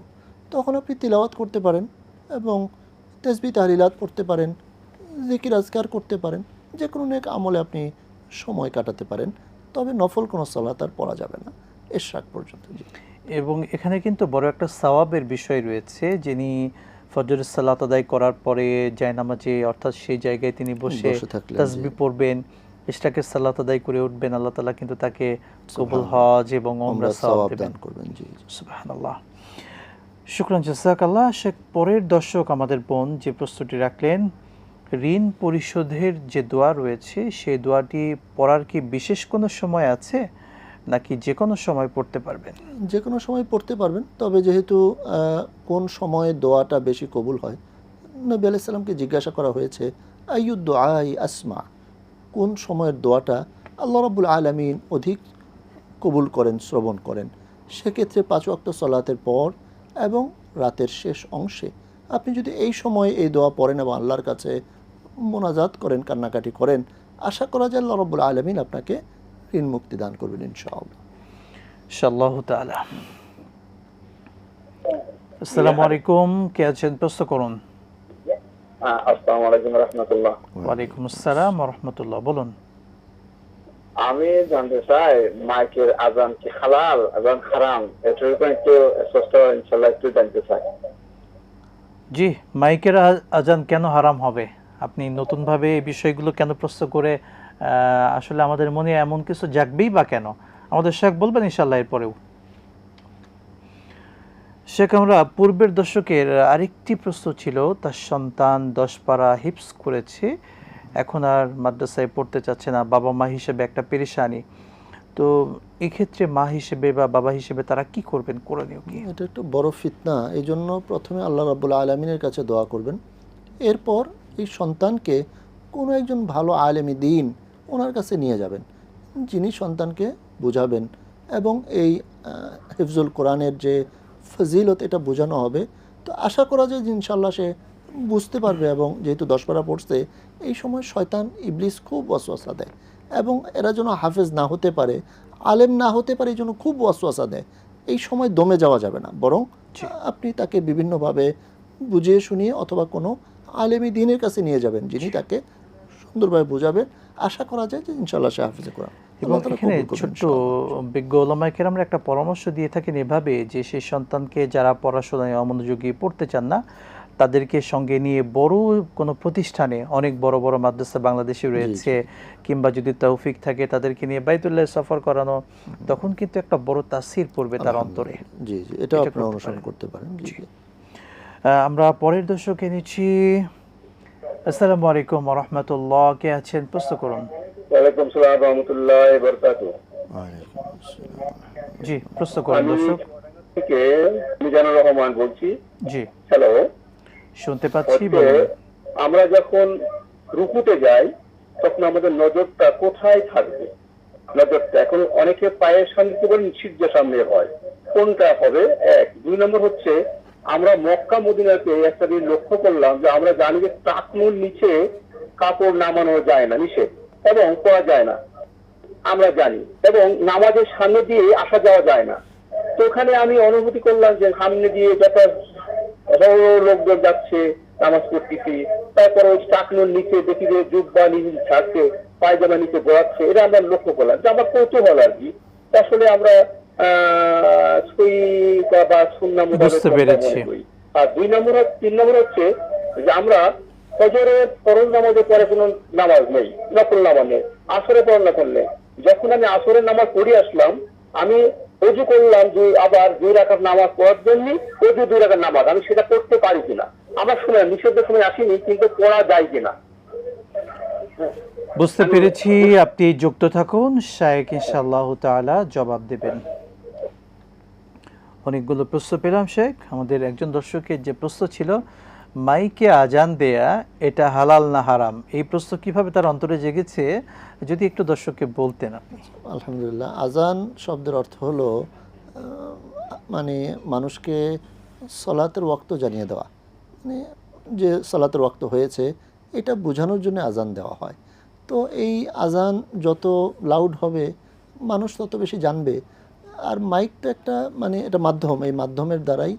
তখন আপনি তিলাওয়াত করতে পারেন এবং তাসবিহ তাহলিলাত পড়তে পারেন, জিকির আজকার করতে পারেন, যে কোনো নেক আমলে আপনি সময় কাটাতে পারেন। তবে নফল কোনো সালাত আর পড়া যাবে না ইশরাক পর্যন্ত। এবং এখানে কিন্তু বড় একটা সওয়াবের বিষয় রয়েছে, যিনি ফজরের সালাত আদায় করার পরে জায়নামাজে, অর্থাৎ সেই জায়গায় তিনি বসে তাসবিহ পড়বেন, ইশরাকের সালাত আদায় করে উঠবেন, আল্লাহ তাআলা কিন্তু তাকে কবুল হজ এবং উমরা সওয়াব দান করবেন। জি, সুবহানাল্লাহ, শুকরান জাযাকাল্লাহ। শেখ, পরের দর্শক আমাদের বোন যে প্রশ্নটি রাখলেন, ঋণ পরিশোধের যে দোয়া রয়েছে, সেই দোয়াটি পড়ার কি বিশেষ কোনো সময় আছে, নাকি যে কোনো সময় পড়তে পারবেন? যে কোনো সময় পড়তে পারবেন, তবে যেহেতু কোন সময়ে দোয়াটা বেশি কবুল হয়, নবী আলাইহিস সালামকে জিজ্ঞাসা করা হয়েছে, আইয়ুদ দুআই আসমা, কোন সময়ের দোয়াটা আল্লাহ রাব্বুল আলামিন অধিক কবুল করেন, শ্রবণ করেন। সেক্ষেত্রে 5 ওয়াক্ত সালাতের পর এবং রাতের শেষ অংশে আপনি যদি এই সময়ে এই দোয়া পড়েন এবং আল্লাহর কাছে মোনাজাত করেন, কান্নাকাটি করেন, আশা করা যায় আল্লাহ রাব্বুল আলামিন আপনাকে ঋণ মুক্তি দান করবেন ইনশাআল্লাহ। ইনশাআল্লাহু তাআলা। আসসালামু আলাইকুম, কে আছেন, প্রশ্ন করুন। আসসালামু আলাইকুম ওয়া রাহমাতুল্লাহ। ওয়া আলাইকুম আসসালাম ওয়া রাহমাতুল্লাহ, বলুন। আমি জানতে চাই, মাইকের আজান কি হালাল এবং হারাম, এটার উপর একটু স্পষ্ট ইনশাআল্লাহ একটু জানতে চাই। জি, মাইকের আজান কেন হারাম হবে? আপনি নতুনভাবে এই বিষয়গুলো কেন প্রশ্ন করে আসলে আমাদের মনে এমন কিছু জাগবেই বা কেন? আমাদের শেখ বলবেন ইনশাআল্লাহ এরপরেও। শেখ, আমরা পূর্বের দর্শকের আরেকটি প্রশ্ন ছিল, তার সন্তান 10 পারা হিফজ করেছে, এখন আর মাদ্রাসায় পড়তে চাচ্ছে না, বাবা মা হিসেবে একটা পেরেশানি, তো এক্ষেত্রে মা হিসেবে বা বাবা হিসেবে তারা কি করবেন, করণীয় কি? এটা একটু বড় ফিতনা। এই জন্য প্রথমে আল্লাহ রাব্বুল আলামিনের কাছে দোয়া করবেন, এরপর এই সন্তানকে কোনো একজন ভালো আলেমি দ্বীন ওনার কাছে নিয়ে যাবেন, যিনি সন্তানকে বোঝাবেন এবং এই হিফজুল কোরআনের যে ফজিলত এটা বোঝানো হবে। তো আশা করা যায় যে ইনশাআল্লাহ সে বুঝতে পারবে। এবং যেহেতু 10 পারা পড়ছে, এই সময় শয়তান ইবলিস খুব ওয়াসওয়াসা দেয় এবং এরা যেন হাফেজ না হতে পারে, আলেম না হতে পারে, এই জন্য খুব ওয়াসওয়াসা দেয়। এই সময় দমে যাওয়া যাবে না, বরং আপনি তাকে বিভিন্নভাবে বুঝিয়ে শুনিয়ে অথবা কোনো আলেমি দ্বীনের কাছে নিয়ে যাবেন, যিনি তাকে সুন্দরভাবে বোঝাবেন, আশা করা যায় যে ইনশাআল্লাহ সে হাফেজে কোরআন। এবং এখানে ছোট্ট বিজ্ঞ ওলামায়ে কেরাম একটা পরামর্শ দিয়ে থাকেন এভাবে যে সেই সন্তানকে যারা পড়াশোনায় অমনোযোগী পড়তে চান না তাদেরকে সঙ্গে নিয়ে বড় কোনো প্রতিষ্ঠানে, অনেক বড় বড় মাদ্রাসা বাংলাদেশে রয়েছে, কিংবা যদি তৌফিক থাকে তাদেরকে নিয়ে বাইতুল্লাহ সফর করানো, তখন কিন্তু একটা বড় তাসির পড়বে তার অন্তরে। জি জি, এটা আপনারা অনুসরণ করতে পারেন। জি, আমরা পরের দর্শকে নিচ্ছি। আসসালামু আলাইকুম ওয়া রাহমাতুল্লাহ, কে আছেন? প্রশ্ন করুন। ওয়ালাইকুম সালাম ওয়া রাহমাতুল্লাহি ওয়া বারাকাতুহু। জি, প্রশ্ন করুন দর্শক। থেকে মিজানুর রহমান বলছি। জি, হ্যালো, শুনতে পাচ্ছি, বলুন। আমরা যখন রুকুতে যাই তখন আমাদের নজরটা কোথায় থাকবে? নজরটা এখন অনেকে পায়ের সামনে কি বলেন, সিজদার সামনে হয়, কোনটা হবে? এক। দুই নম্বর হচ্ছে, আমরা মক্কা মদিনাতে একটা দিন লক্ষ্য করলাম যে আমরা জানি যে টাকনুর নিচে কাপড় নামানো যায় না, নিষেধ, এবং পরা যায় না, আমরা জানি, এবং নামাজের সামনে দিয়ে আসা যাওয়া যায় না। তো ওখানে আমি অনুভূতি করলাম যে সামনে দিয়ে যত লোকজন যাচ্ছে নামাজ পড়তেছি, তারপরে ওই টাকনুর নিচে দেখি যে জুব্বা নিচে ছাড়ছে, পায়জামা নিচে বড়াচ্ছে, এটা আমরা লক্ষ্য করলাম, যে আমার কৌতূহল আর কি। আসলে আমরা বুঝতে পেরেছি। আর তিন নম্বর হচ্ছে যে আমরা ফজরের ফরজ নামাজের পরে কোনো নামাজ নেই, নফল নামাজ নেই, আসরে পড়া করলে। যখন আমি আসরের নামাজ পড়ে আসলাম, আমি অজু করলাম যে আবার 2 রাকাত নামাজ পড়ার জন্য, অজু 2 রাকাত নামাজ, আমি সেটা করতে পারি কিনা? আমার সময় নিষেধের সময় আসেনি, কিন্তু পড়া যায় কিনা? বুঝতে পেরেছি, আপনি যুক্ত থাকুন, শায়েখ ইনশাআল্লাহ তাআলা জবাব দেবেন। অনেকগুলো প্রশ্ন পেলাম শেখ। আমাদের একজন দর্শকের যে প্রশ্ন ছিল, মাইকে আজান দেয়া এটা হালাল না হারাম, এই প্রশ্ন কিভাবে তার অন্তরে জেগেছে যদি একটু দর্শককে বলতেন আপনি। আলহামদুলিল্লাহ, আজান শব্দের অর্থ হলো মানে মানুষকে সলাতের ওয়াক্ত জানিয়ে দেওয়া, মানে যে সলাতের ওয়াক্ত হয়েছে এটা বোঝানোর জন্য আজান দেওয়া হয়। তো এই আজান যত লাউড হবে মানুষ তত বেশি জানবে। আর মাইকটা একটা মানে এটা মাধ্যম, এই মাধ্যমের দ্বারাই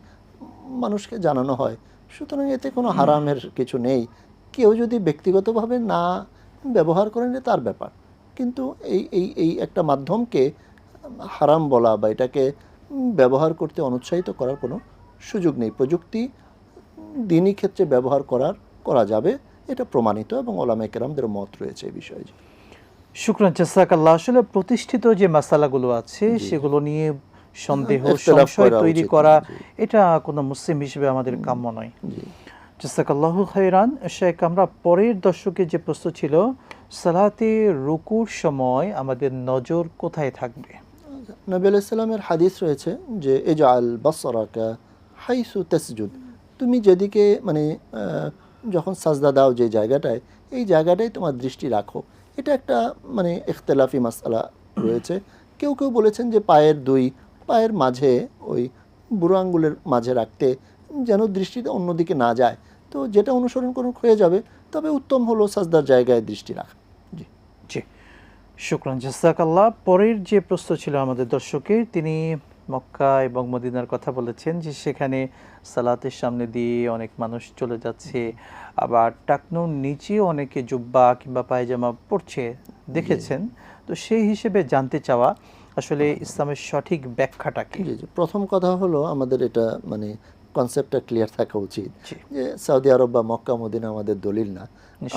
মানুষকে জানানো হয়। সুতরাং এতে কোনো হারামের কিছু নেই। কেউ যদি ব্যক্তিগতভাবে না ব্যবহার করেন এটা তার ব্যাপার, কিন্তু এই একটা মাধ্যমকে হারাম বলা বা এটাকে ব্যবহার করতে অনুৎসাহিত করার কোনো সুযোগ নেই। প্রযুক্তি দিনই ক্ষেত্রে ব্যবহার করা যাবে, এটা প্রমাণিত, এবং ওলামায়ে কেরামদের মত রয়েছে এই বিষয়ে। শুকরান, জাযাকাল্লাহ। আসলে প্রতিষ্ঠিত যে মাসালাগুলো আছে সেগুলো নিয়ে সন্দেহ, সংশয় তৈরি করা, এটা কোনো মুসলিম হিসেবে আমাদের কাম্য নয়। জাযাকাল্লাহু খাইরান। শেখ, আমরা পরের দর্শকে যে প্রশ্ন ছিল, সালাতে রুকুর সময় আমাদের নজর কোথায় থাকবে? নবী আলাইহিস সালামের হাদিস রয়েছে যে ইজআল বাসরাকা হাইসু তাসজুদ, তুমি যেদিকে মানে যখন সাজদা দাও যে জায়গাটায়, এই জায়গাটায় তোমার দৃষ্টি রাখো। এটা একটা মানে ইখতিলাফি মাসআলা রয়েছে। কেউ কেউ বলেছেন যে পায়ের মাঝে, ওই বুড়ো আঙ্গুলের মাঝে রাখতে, যেন দৃষ্টিটা অন্যদিকে না যায়। তো যেটা অনুসরণ করুন হয়ে যাবে, তবে উত্তম হলো সাজদার জায়গায় দৃষ্টি রাখা। জি জি, শুকরান, জাযাকাল্লাহ। পরের যে প্রশ্ন ছিল আমাদের দর্শকের, তিনি মক্কা এবং মদিনার কথা বলেছেন যে সেখানে সালাতের সামনে দিয়ে অনেক মানুষ চলে যাচ্ছে, আবার টাকনুর নিচে অনেকে জুব্বা কিংবা পায়জামা পরছে দেখেছেন। তো সেই হিসেবে জানতে চাওয়া আসলে ইসলামের সঠিক ব্যাখ্যাটা কি? প্রথম কথা হলো আমাদের এটা মানে কনসেপ্টটা ক্লিয়ার থাকা উচিত যে সৌদি আরব বা মক্কা মদিনা আমাদের দলিল না,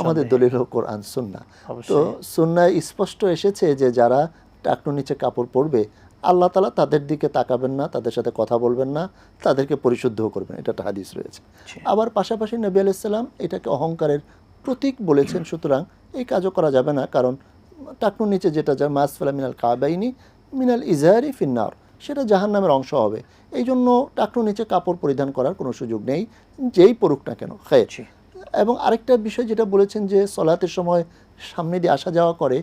আমাদের দলিল হলো কোরআন সুন্নাহ। তো সুন্নায় স্পষ্ট এসেছে যে যারা টাকনুর নিচে কাপড় পরবে আল্লাহ তাআলা তাদের দিকে তাকাবেন না, তাদের সাথে কথা বলবেন না, তাদেরকে পরিশুদ্ধ করবেন, এটা একটা হাদিস রয়েছে। আবার পাশাপাশি নবী আলাইহিস সালাম এটাকে অহংকারের প্রতীক বলেছেন, সুতরাং এই কাজও করা যাবে না। কারণ টাকনুর নিচে যেটা যা মাসফালা মিনাল কাবাইনি মিনাল ইজারি ফিন্নার, সেটা জাহান্নামের অংশ হবে। এই জন্য টাকনুর নিচে কাপড় পরিধান করার কোনো সুযোগ নেই, যেই পরুক না কেন। খেয়েছি। এবং আরেকটা বিষয় যেটা বলেছেন যে সলাতের সময় সামনে দিয়ে আসা যাওয়া করে,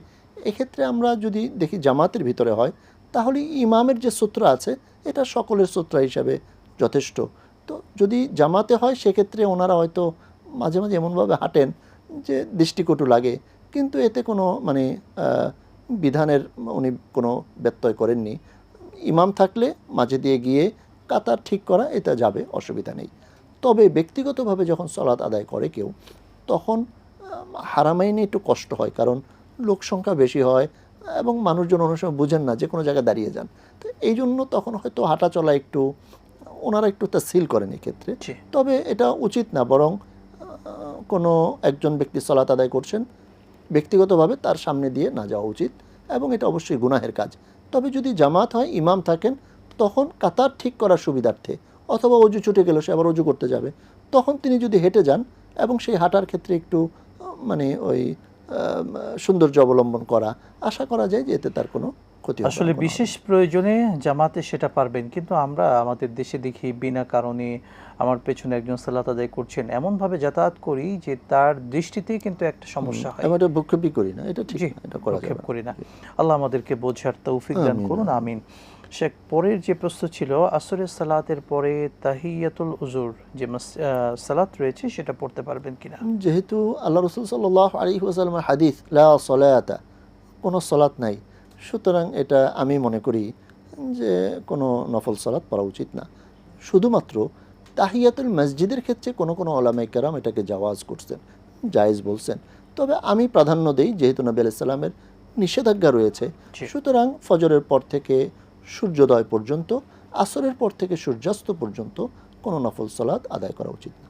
এক্ষেত্রে আমরা যদি দেখি জামাতের ভিতরে হয়, তাহলে ইমামের যে সূত্র আছে এটা সকলের সূত্র হিসাবে যথেষ্ট। তো যদি জামাতে হয় সেক্ষেত্রে ওনারা হয়তো মাঝে মাঝে এমনভাবে হাঁটেন যে দৃষ্টিকটু লাগে, কিন্তু এতে কোনো মানে বিধানের উনি কোনো ব্যত্যয় করেননি। ইমাম থাকলে মাঝে দিয়ে গিয়ে কাতার ঠিক করা এটা যাবে, অসুবিধা নেই। তবে ব্যক্তিগতভাবে যখন সালাত আদায় করে কেউ, তখন হারামাইনে একটু কষ্ট হয়, কারণ লোক সংখ্যা বেশি হয় এবং মানুষজন অনেক সময় বুঝেন না যে কোনো জায়গায় দাঁড়িয়ে যান। তো এই জন্য তখন হয়তো হাঁটা চলা একটু ওনারা একটু তাসহিল করেন এক্ষেত্রে। তবে এটা উচিত না, বরং কোনো একজন ব্যক্তি সালাত আদায় করছেন ব্যক্তিগতভাবে তার সামনে দিয়ে না যাওয়া উচিত, এবং এটা অবশ্যই গুনাহের কাজ। তবে যদি জামাত হয়, ইমাম থাকেন, তখন কাতার ঠিক করার সুবিধার্থে, অথবা অজু ছুটে গেল সে আবার অজু করতে যাবে, তখন তিনি যদি হেঁটে যান এবং সেই হাঁটার ক্ষেত্রে একটু মানে ওই সৌন্দর্য অবলম্বন করা, আশা করা যায় যে এতে তার কোনো ক্ষতি হবে না। আসলে বিশেষ প্রয়োজনে জামাতে সেটা পারবেন, কিন্তু আমরা আমাদের দেশে দেখি বিনা কারণে আমার পেছনে একজন সালাত আদায় করছেন এমনভাবে যাতায়াত করি যে তার দৃষ্টিতে কিন্তু একটা সমস্যা হয়। আমরা ভূক্ষেপই করি না, এটা ঠিক না, এটা করা যাবে করি না। আল্লাহ আমাদেরকে বোঝার তৌফিক দান করুন, আমিন। শেখ, পরের যে প্রশ্ন ছিল, আসরের সালাতের পরে তাহিয়াতুল উজুর যে সালাত রয়েছে সেটা পড়তে পারবেন কিনা? যেহেতু আল্লাহ রাসূল সাল্লাল্লাহু আলাইহি ওয়াসাল্লামের হাদিস লা সালাতা, কোনো সালাত নাই, সুতরাং এটা আমি মনে করি যে কোনো নফল সালাত পড়া উচিত না। শুধুমাত্র তাহিয়াতুল মসজিদের ক্ষেত্রে কোনো কোনো ওলামায়ে কেরাম এটাকে জাওয়াজ করছেন, জায়েজ বলছেন। তবে আমি প্রাধান্য দেই, যেহেতু নবী আলাইহিস সালামের নিষেধাজ্ঞা রয়েছে, সুতরাং ফজরের পর থেকে সূর্যোদয় পর্যন্ত, আসরের পর থেকে সূর্যাস্ত পর্যন্ত কোনো নফল সালাত আদায় করা উচিত না।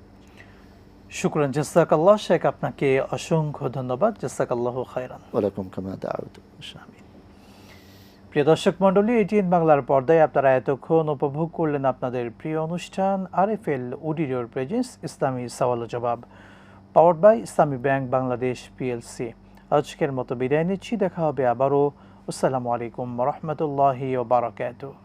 শুকরান, জাযাকাল্লাহ শেখ, আপনাকে অসংখ্য ধন্যবাদ। জাযাকাল্লাহু খায়রান। ওয়ালাইকুম কামা দাআউতু। প্রিয় দর্শক মণ্ডলী, এটিএন বাংলার পর্দায় আপনারা এতক্ষণ উপভোগ করলেন আপনাদের প্রিয় অনুষ্ঠান আরএফএল অডিওর প্রেজেন্স ইসলামী সওয়াল ও জবাব, powered by Islami bank Bangladesh PLC. আজকের মতো বিদায় নিচ্ছি, দেখা হবে আবারও। আসসালামু আলাইকুম ওয়া রাহমাতুল্লাহি ওয়া বারাকাতুহু।